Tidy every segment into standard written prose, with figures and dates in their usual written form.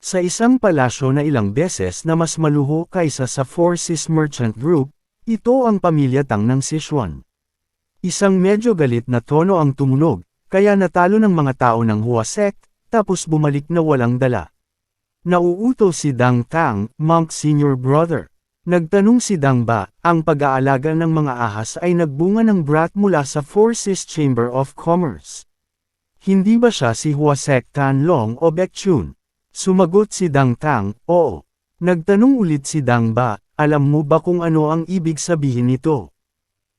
Sa isang palasyo na ilang beses na mas maluho kaysa sa Four Seas Merchant Group, ito ang pamilya Tang ng Sichuan. Isang medyo galit na tono ang tumunog, kaya natalo ng mga tao ng Huasek, tapos bumalik na walang dala. Nauuto si Dang Tang, Monk Senior Brother. Nagtanong si Dang ba, ang pag-aalaga ng mga ahas ay nagbunga ng brat mula sa Four Seas Chamber of Commerce. Hindi ba siya si Huasek Tanlong o Baekchun? Sumagot si Dang Tang, oo. Nagtanong ulit si Dang ba, alam mo ba kung ano ang ibig sabihin nito?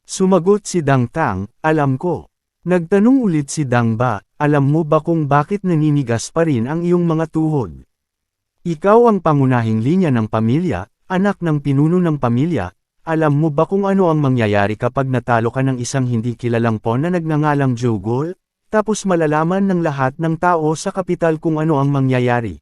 Sumagot si Dang Tang, alam ko. Nagtanong ulit si Dang ba, alam mo ba kung bakit naninigas pa rin ang iyong mga tuhod? Ikaw ang pangunahing linya ng pamilya, anak ng pinuno ng pamilya, alam mo ba kung ano ang mangyayari kapag natalo ka ng isang hindi kilalang pawn na nagngangalang Zhou? Tapos malalaman ng lahat ng tao sa kapital kung ano ang mangyayari.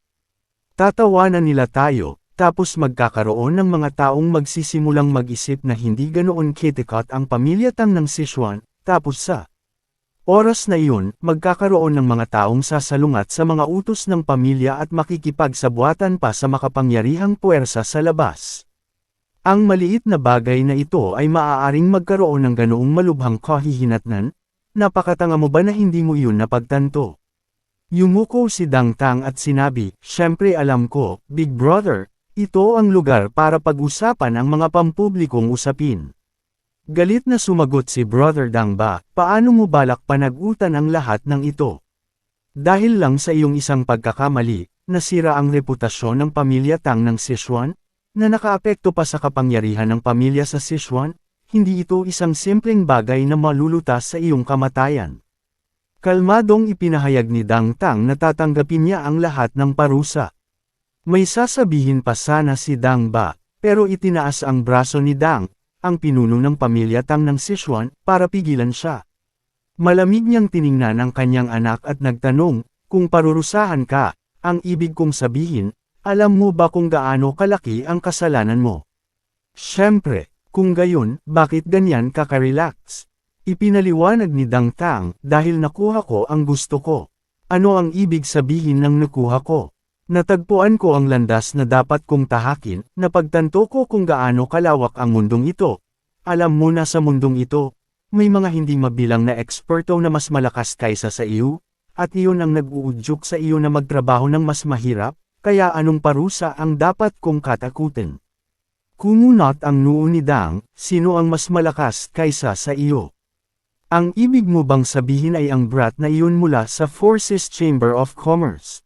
Tatawanan nila tayo, tapos magkakaroon ng mga taong magsisimulang mag-isip na hindi ganoon kitikot ang pamilya Tang ng Sichuan, tapos sa oras na iyon, magkakaroon ng mga taong sasalungat sa mga utos ng pamilya at makikipagsabuatan pa sa makapangyarihang puwersa sa labas. Ang maliit na bagay na ito ay maaaring magkaroon ng ganoong malubhang kahihinatnan. Napakatanga mo ba na hindi mo iyon napagtanto? Yumuko si Dang Tang at sinabi, syempre alam ko, Big Brother, ito ang lugar para pag-usapan ang mga pampublikong usapin. Galit na sumagot si Brother Dang ba, paano mo balak panag-utan ang lahat ng ito? Dahil lang sa iyong isang pagkakamali, nasira ang reputasyon ng pamilya Tang ng Sichuan, na nakaapekto pa sa kapangyarihan ng pamilya sa Sichuan. Hindi ito isang simpleng bagay na malulutas sa iyong kamatayan. Kalmadong ipinahayag ni Dang Tang na tatanggapin niya ang lahat ng parusa. May sasabihin pa sana si Dang ba, pero itinaas ang braso ni Dang, ang pinuno ng pamilya Tang ng Sichuan, para pigilan siya. Malamig niyang tiningnan ang kanyang anak at nagtanong, kung parurusahan ka, ang ibig kong sabihin, alam mo ba kung gaano kalaki ang kasalanan mo? Siyempre. Kung gayon, bakit ganyan ka ka-relax? Ipinaliwanag ni Dang Tang, dahil nakuha ko ang gusto ko. Ano ang ibig sabihin ng nakuha ko? Natagpuan ko ang landas na dapat kong tahakin, napagtanto ko kung gaano kalawak ang mundong ito. Alam mo na sa mundong ito, may mga hindi mabilang na eksperto na mas malakas kaysa sa iyo, at iyon ang nag-uudyok sa iyo na magtrabaho ng mas mahirap, kaya anong parusa ang dapat kong katakutin? Kumunot ang noo ni Dang, sino ang mas malakas kaysa sa iyo? Ang ibig mo bang sabihin ay ang brat na iyon mula sa Four Seas Chamber of Commerce?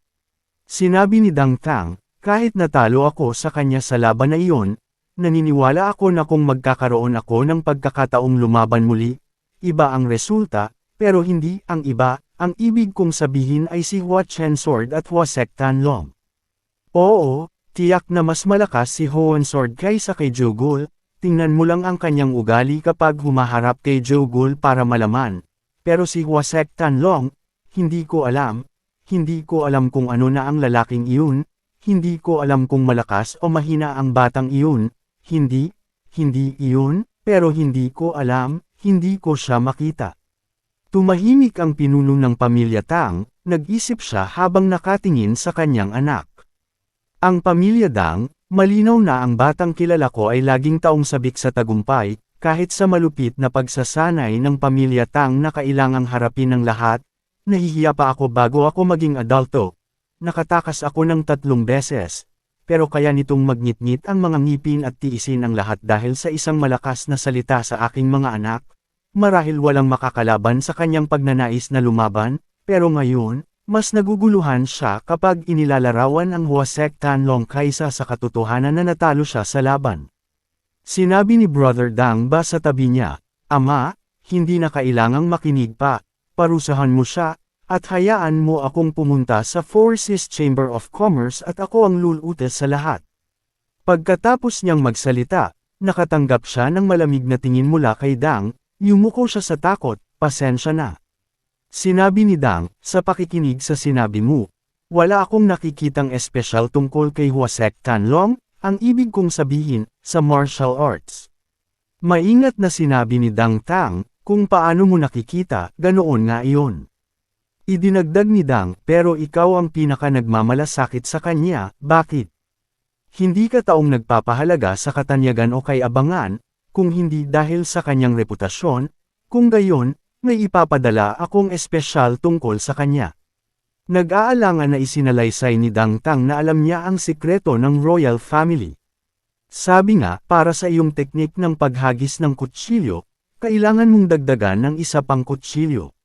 Sinabi ni Dang Tang, kahit natalo ako sa kanya sa laban na iyon, naniniwala ako na kung magkakaroon ako ng pagkakataong lumaban muli, iba ang resulta, pero hindi ang iba, ang ibig kong sabihin ay si Hua Chen Sword at Huasek Tanlong. Oo. Tiyak na mas malakas si Hoan Sword kaysa kay Zhou. Tingnan mo lang ang kanyang ugali kapag humaharap kay Zhou para malaman. Pero si Huasek Tanlong, hindi ko alam kung ano na ang lalaking iyon, hindi ko alam kung malakas o mahina ang batang iyon, hindi iyon, pero hindi ko alam, hindi ko siya makita. Tumahimik ang pinuno ng pamilya Tang, nag-isip siya habang nakatingin sa kanyang anak. Ang pamilya Dang, malinaw na ang batang kilala ko ay laging taong sabik sa tagumpay, kahit sa malupit na pagsasanay ng pamilya Tang na kailangang harapin ng lahat, nahihiya pa ako bago ako maging adulto. Nakatakas ako ng 3 beses, pero kaya nitong magngit-ngit ang mga ngipin at tiisin ang lahat dahil sa isang malakas na salita sa aking mga anak, marahil walang makakalaban sa kanyang pagnanais na lumaban, pero ngayon, mas naguguluhan siya kapag inilalarawan ang Huasek Tanlong kaysa sa katotohanan na natalo siya sa laban. Sinabi ni Brother Dang ba sa tabi niya, Ama, hindi na kailangang makinig pa, parusahan mo siya, at hayaan mo akong pumunta sa Four Seas Chamber of Commerce at ako ang lulutas sa lahat. Pagkatapos niyang magsalita, nakatanggap siya ng malamig na tingin mula kay Dang, yumuko siya sa takot, pasensya na. Sinabi ni Dang, sa pakikinig sa sinabi mo, wala akong nakikitang espesyal tungkol kay Huasek Tanlong, ang ibig kong sabihin, sa martial arts. Maingat na sinabi ni Dang Tang, kung paano mo nakikita, ganoon nga iyon. Idinagdag ni Dang, pero ikaw ang pinaka nagmamalasakit sa kanya, bakit? Hindi ka taong nagpapahalaga sa katanyagan o kay-abangan, kung hindi dahil sa kanyang reputasyon, kung gayon, may ipapadala akong espesyal tungkol sa kanya. Nag-aalangan na isinalaysay ni Dang Tang na alam niya ang sikreto ng royal family. Sabi nga, para sa iyong teknik ng paghagis ng kutsilyo, kailangan mong dagdagan ng isa pang kutsilyo.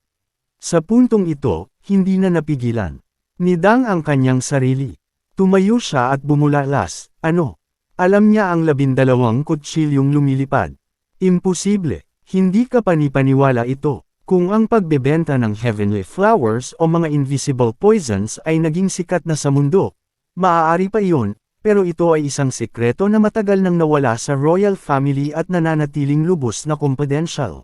Sa puntong ito, hindi na napigilan ni Dang ang kanyang sarili. Tumayo siya at bumulalas, ano? Alam niya ang 12 kutsilyong lumilipad. Imposible, hindi ka panipaniwala ito. Kung ang pagbebenta ng heavenly flowers o mga invisible poisons ay naging sikat na sa mundo, maaari pa iyon, pero ito ay isang sikreto na matagal nang nawala sa royal family at nananatiling lubos na confidential.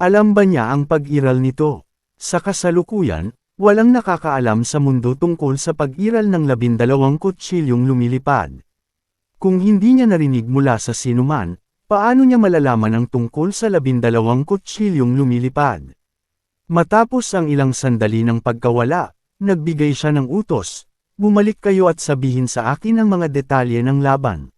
Alam ba niya ang pag-iral nito? Sa kasalukuyan, walang nakakaalam sa mundo tungkol sa pag-iral ng 12 kutsilyong lumilipad. Kung hindi niya narinig mula sa sinuman, paano niya malalaman ang tungkol sa 12 kutsilyong lumilipad? Matapos ang ilang sandali ng pagkawala, nagbigay siya ng utos, bumalik kayo at sabihin sa akin ang mga detalye ng laban.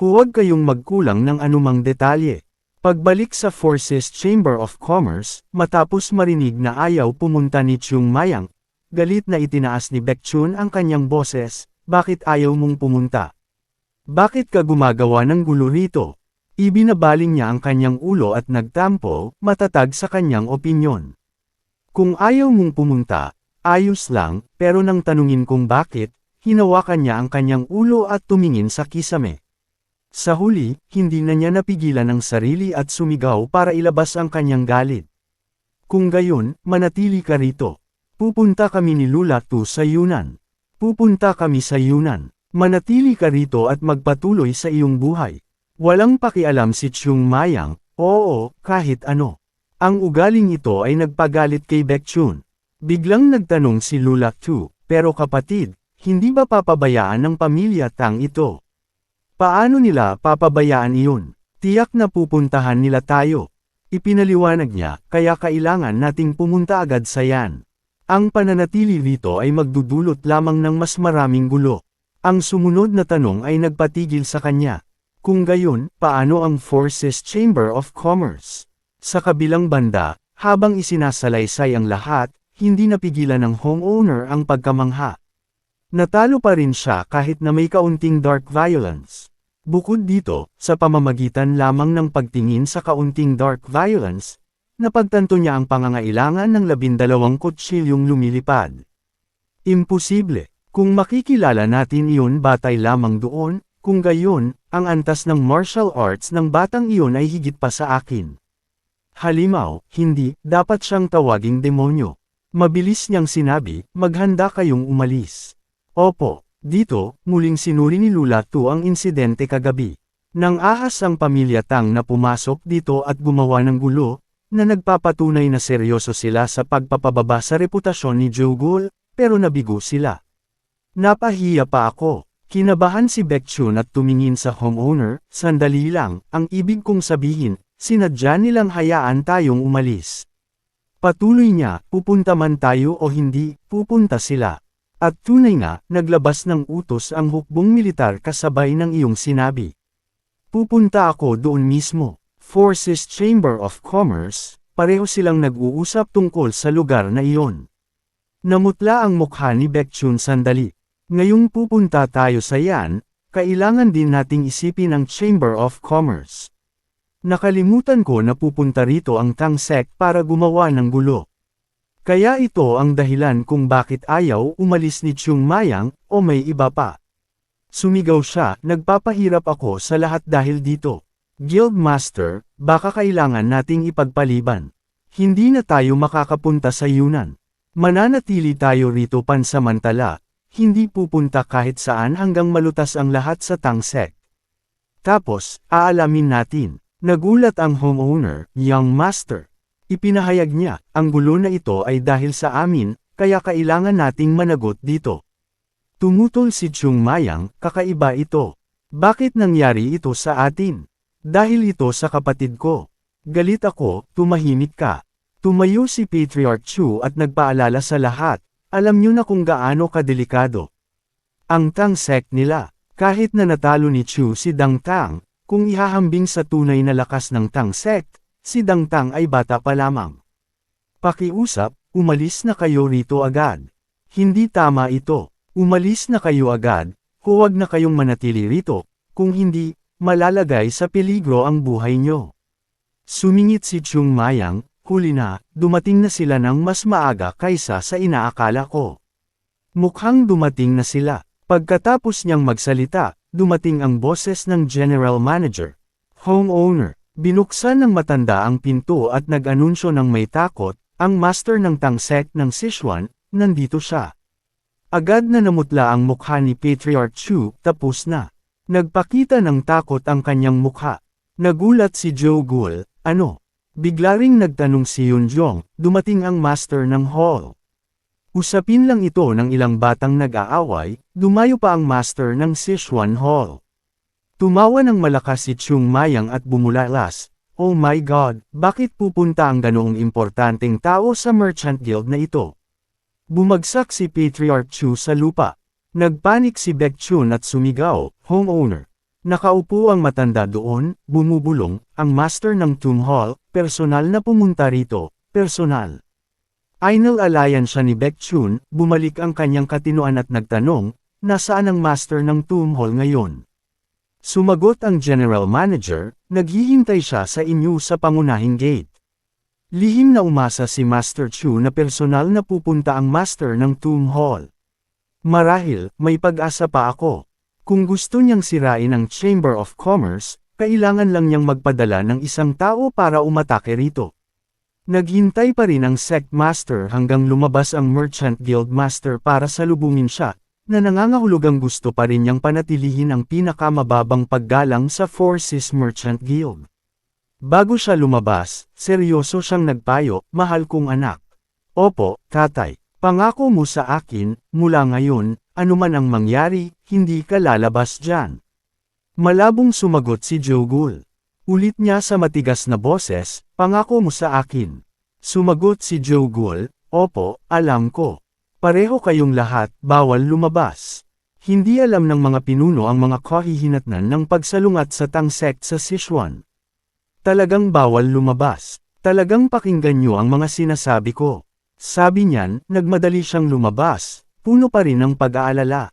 Huwag kayong magkulang ng anumang detalye. Pagbalik sa Forces Chamber of Commerce, matapos marinig na ayaw pumunta ni Chung Mayang, galit na itinaas ni Baekchun ang kanyang boses, bakit ayaw mong pumunta? Bakit ka gumagawa ng gulo rito? Ibinabaling niya ang kanyang ulo at nagtampo, matatag sa kanyang opinyon. Kung ayaw mong pumunta, ayos lang, pero nang tanungin kung bakit, hinawakan niya ang kanyang ulo at tumingin sa kisame. Sa huli, hindi na niya napigilan ang sarili at sumigaw para ilabas ang kanyang galit. Kung gayon, manatili ka rito. Pupunta kami ni Lula Tu sa Yunnan. Pupunta kami sa Yunnan. Manatili ka rito at magpatuloy sa iyong buhay. Walang pakialam si Chung Mayang, oo, kahit ano. Ang ugaling ito ay nagpagalit kay Baekchun. Biglang nagtanong si Lula Tu, pero kapatid, hindi ba papabayaan ng pamilya Tang ito? Paano nila papabayaan iyon? Tiyak na pupuntahan nila tayo. Ipinaliwanag niya, kaya kailangan nating pumunta agad sa yan. Ang pananatili rito ay magdudulot lamang ng mas maraming gulo. Ang sumunod na tanong ay nagpatigil sa kanya. Kung gayon, paano ang Forces Chamber of Commerce? Sa kabilang banda, habang isinasalaysay ang lahat, hindi napigilan ng homeowner ang pagkamangha. Natalo pa rin siya kahit na may kaunting dark violence. Bukod dito, sa pamamagitan lamang ng pagtingin sa kaunting dark violence, napagtanto niya ang pangangailangan ng 12 kutsilyong lumilipad. Imposible, kung makikilala natin iyon batay lamang doon, kung gayon, ang antas ng martial arts ng batang iyon ay higit pa sa akin. Halimaw, hindi, dapat siyang tawaging demonyo. Mabilis niyang sinabi, maghanda kayong umalis. Opo. Dito, muling sinuri ni Lula Tu ang insidente kagabi. Nang ahas ang pamilya Tang na pumasok dito at gumawa ng gulo, na nagpapatunay na seryoso sila sa pagpapababa sa reputasyon ni Jogul, pero nabigo sila. Napahiya pa ako. Kinabahan si Baekchun at tumingin sa homeowner, sandali lang, ang ibig kong sabihin, sinadya nilang hayaan tayong umalis. Patuloy niya, pupunta man tayo o hindi, pupunta sila. At tunay nga, naglabas ng utos ang hukbong militar kasabay ng iyong sinabi. Pupunta ako doon mismo. Forces Chamber of Commerce, pareho silang nag-uusap tungkol sa lugar na iyon. Namutla ang mukha ni Baekchun sandali. Ngayong pupunta tayo sa yan, kailangan din nating isipin ang Chamber of Commerce. Nakalimutan ko na pupunta rito ang Tang Sect para gumawa ng gulo. Kaya ito ang dahilan kung bakit ayaw umalis ni Chung Mayang, o may iba pa. Sumigaw siya, nagpapahirap ako sa lahat dahil dito. Guildmaster, baka kailangan nating ipagpaliban. Hindi na tayo makakapunta sa Yunnan. Mananatili tayo rito pansamantala, hindi pupunta kahit saan hanggang malutas ang lahat sa Tang Sect. Tapos, aalamin natin. Nagulat ang homeowner, young master. Ipinahayag niya, ang gulo na ito ay dahil sa amin, kaya kailangan nating managot dito. Tumutol si Chung Mayang, kakaiba ito. Bakit nangyari ito sa atin? Dahil ito sa kapatid ko. Galit ako, tumahimik ka. Tumayo si Patriarch Chu at nagpaalala sa lahat, alam niyo na kung gaano kadelikado ang Tang sect nila. Kahit na natalo ni Chu si Dang Tang, kung ihahambing sa tunay na lakas ng Tang sect, si Dang Tang ay bata pa lamang. Pakiusap, umalis na kayo rito agad. Hindi tama ito. Umalis na kayo agad, huwag na kayong manatili rito, kung hindi, malalagay sa peligro ang buhay nyo. Sumingit si Chung Mayang, huli na, dumating na sila ng mas maaga kaysa sa inaakala ko. Mukhang dumating na sila. Pagkatapos niyang magsalita, dumating ang boses ng General Manager, homeowner. Binuksan ng matanda ang pinto at nag-anunsyo ng may takot, ang master ng Tang sect ng Sichuan, nandito siya. Agad na namutla ang mukha ni Patriarch Chu, tapos na. Nagpakita ng takot ang kanyang mukha. Nagulat si Zhou Gul, ano? Bigla ring nagtanong si Yun Zhong, dumating ang master ng hall. Usapin lang ito ng ilang batang nag-aaway, dumayo pa ang master ng Sichuan Hall. Tumawa ng malakas si Chung Mayang at bumulalas, oh my God, bakit pupunta ang ganoong importanteng tao sa Merchant Guild na ito? Bumagsak si Patriarch Chu sa lupa. Nagpanik si Baek Chun at sumigaw, homeowner. Nakaupo ang matanda doon, bumubulong, ang master ng Tum Hall, personal na pumunta rito, personal. Inalalayan siya ni Baek Chun, bumalik ang kanyang katinoan at nagtanong, nasaan ang master ng Tum Hall ngayon? Sumagot ang general manager, naghihintay siya sa inyo sa pangunahing gate. Lihim na umasa si Master Chu na personal na pupunta ang master ng Tum Hall. Marahil, may pag-asa pa ako. Kung gusto niyang sirain ang Chamber of Commerce, kailangan lang niyang magpadala ng isang tao para umatake rito. Naghintay pa rin ang sect master hanggang lumabas ang Merchant Guild Master para salubungin siya, na nangangahulugang gusto pa rin niyang panatilihin ang pinakamababang paggalang sa Four Seas Merchant Guild. Bago siya lumabas, seryoso siyang nagpayo, mahal kong anak. Opo, tatay, pangako mo sa akin, mula ngayon, anuman ang mangyari, hindi ka lalabas dyan. Malabong sumagot si Zhou Gul. Ulit niya sa matigas na boses, pangako mo sa akin. Sumagot si Zhou Gul, opo, alam ko. Pareho kayong lahat, bawal lumabas. Hindi alam ng mga pinuno ang mga kahihinatnan ng pagsalungat sa Tang sect sa Sichuan. Talagang bawal lumabas. Talagang pakinggan niyo ang mga sinasabi ko. Sabi niyan, nagmadali siyang lumabas, puno pa rin ng pag-aalala.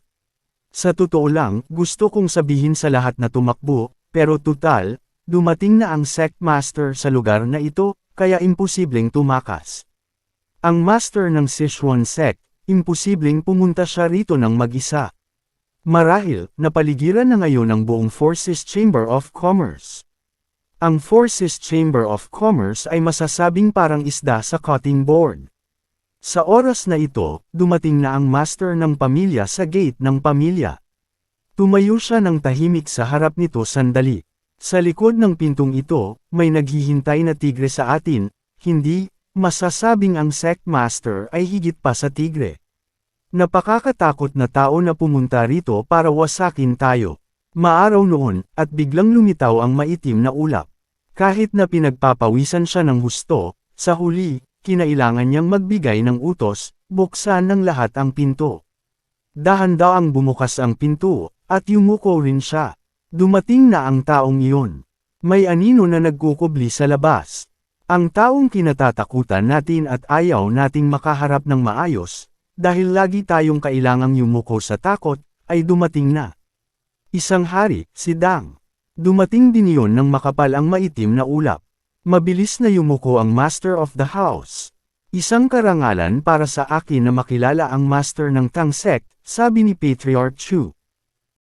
Sa totoo lang, gusto kong sabihin sa lahat na tumakbo, pero tutal, dumating na ang sect master sa lugar na ito, kaya imposibleng tumakas. Ang master ng Sichuan sect, imposibleng pumunta siya rito ng mag-isa. Marahil, napaligiran na ngayon ang buong Forces Chamber of Commerce. Ang Forces Chamber of Commerce ay masasabing parang isda sa cutting board. Sa oras na ito, dumating na ang master ng pamilya sa gate ng pamilya. Tumayo siya ng tahimik sa harap nito sandali. Sa likod ng pintong ito, may naghihintay na tigre sa atin, hindi, masasabing ang sect master ay higit pa sa tigre. Napakakatakot na tao na pumunta rito para wasakin tayo. Maaraw noon, at biglang lumitaw ang maitim na ulap. Kahit na pinagpapawisan siya ng husto, sa huli, kinailangan niyang magbigay ng utos, buksan ng lahat ang pinto. Dahan-daang bumukas ang pinto, at yumuko rin siya. Dumating na ang taong iyon. May anino na nagkukubli sa labas. Ang taong kinatatakutan natin at ayaw nating makaharap ng maayos, dahil lagi tayong kailangang yumuko sa takot, ay dumating na. Isang hari, si Dang. Dumating din iyon ng makapal ang maitim na ulap. Mabilis na yumuko ang master of the house. Isang karangalan para sa akin na makilala ang master ng Tang sect, sabi ni Patriarch Chu.